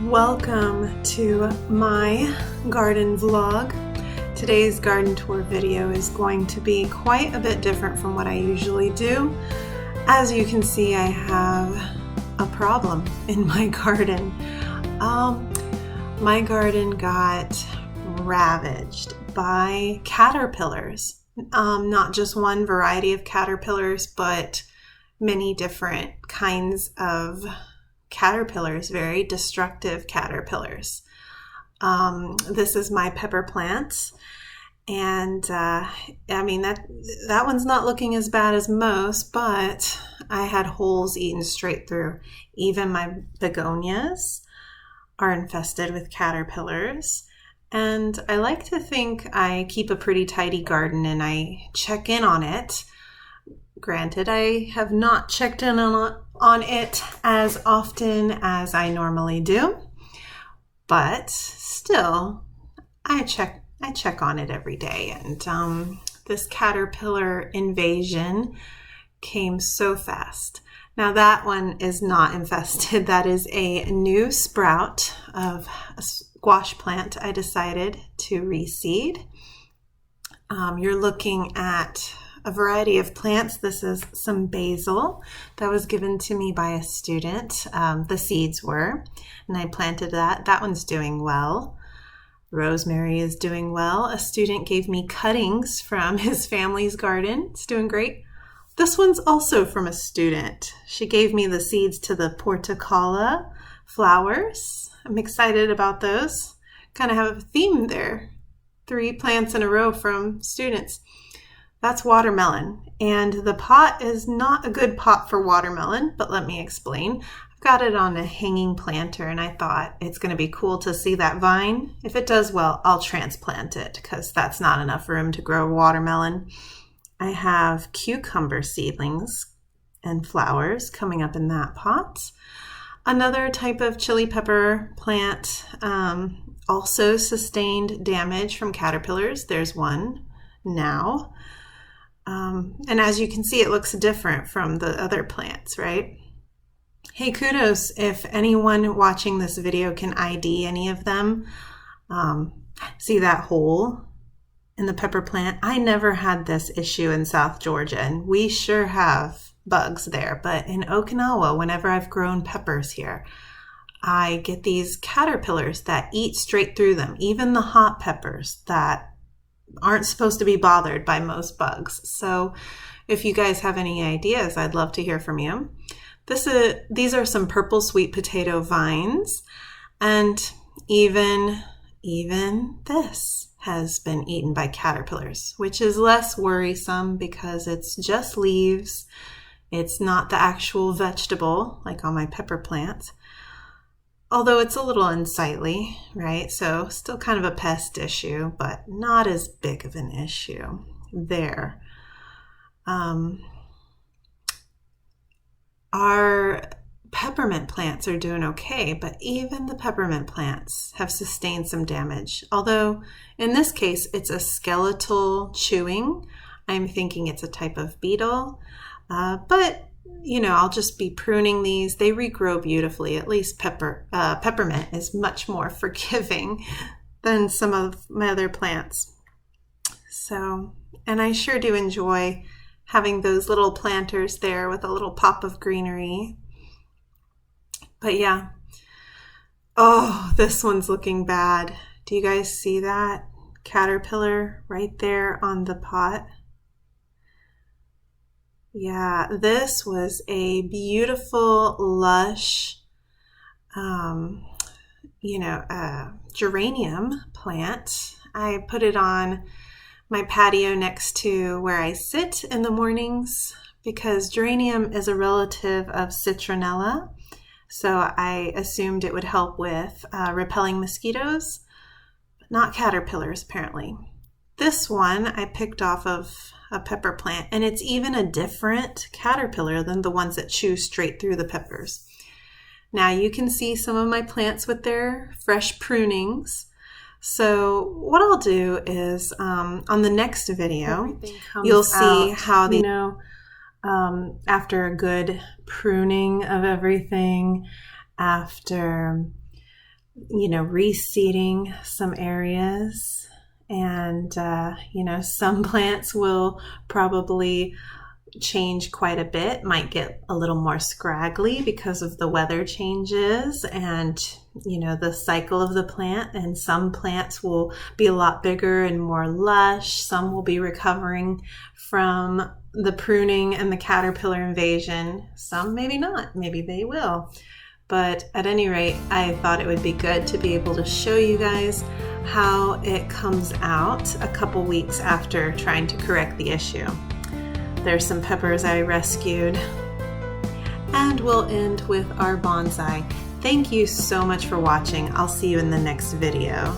Welcome to my garden vlog. Today's garden tour video is going to be quite a bit different from what I usually do. As you can see, I have a problem in my garden. My garden got ravaged by caterpillars. Not just one variety of caterpillars, but many different kinds of caterpillars, very destructive caterpillars. This is my pepper plant, and I mean that one's not looking as bad as most, but I had holes eaten straight through. Even my begonias are infested with caterpillars, and I like to think I keep a pretty tidy garden and I check in on it. Granted, I have not checked in on it as often as I normally do, but still, I check on it every day. And this caterpillar invasion came so fast. Now that one is not infested. That is a new sprout of a squash plant I decided to reseed. You're looking at a variety of plants. This is some basil that was given to me by a student. The seeds were, and I planted that. That one's doing well. Rosemary is doing well. A student gave me cuttings from his family's garden. It's doing great. This one's also from a student. She gave me the seeds to the portocala flowers. I'm excited about those. Kind of have a theme there. 3 plants in a row from students. That's watermelon, and the pot is not a good pot for watermelon, but let me explain. I've got it on a hanging planter, and I thought it's going to be cool to see that vine. If it does well, I'll transplant it because that's not enough room to grow watermelon. I have cucumber seedlings and flowers coming up in that pot. Another type of chili pepper plant also sustained damage from caterpillars. There's one now. And as you can see, it looks different from the other plants, right? Hey, kudos if anyone watching this video can ID any of them. See that hole in the pepper plant? I never had this issue in South Georgia, and we sure have bugs there. But in Okinawa, whenever I've grown peppers here, I get these caterpillars that eat straight through them, even the hot peppers that aren't supposed to be bothered by most bugs. So if you guys have any ideas, I'd love to hear from you. These are some purple sweet potato vines, and even this has been eaten by caterpillars, which is less worrisome because it's just leaves. It's not the actual vegetable like on my pepper plant. Although it's a little unsightly, right? So still kind of a pest issue, but not as big of an issue there. Our peppermint plants are doing okay, but even the peppermint plants have sustained some damage. Although in this case, it's a skeletal chewing. I'm thinking it's a type of beetle, but you know, I'll just be pruning these. They regrow beautifully. At least peppermint is much more forgiving than some of my other plants. So, and I sure do enjoy having those little planters there with a little pop of greenery. But yeah. Oh, this one's looking bad. Do you guys see that caterpillar right there on the pot? Yeah, this was a beautiful, lush, geranium plant. I put it on my patio next to where I sit in the mornings because geranium is a relative of citronella. So I assumed it would help with repelling mosquitoes, but not caterpillars apparently. This one I picked off of a pepper plant, and it's even a different caterpillar than the ones that chew straight through the peppers. Now you can see some of my plants with their fresh prunings. So what I'll do is on the next video, you'll see how the after a good pruning of everything, after reseeding some areas. And, some plants will probably change quite a bit, might get a little more scraggly because of the weather changes and the cycle of the plant. And some plants will be a lot bigger and more lush. Some will be recovering from the pruning and the caterpillar invasion. Some maybe not, maybe they will. But at any rate, I thought it would be good to be able to show you guys how it comes out a couple weeks after trying to correct the issue. There's some peppers I rescued. And we'll end with our bonsai. Thank you so much for watching. I'll see you in the next video.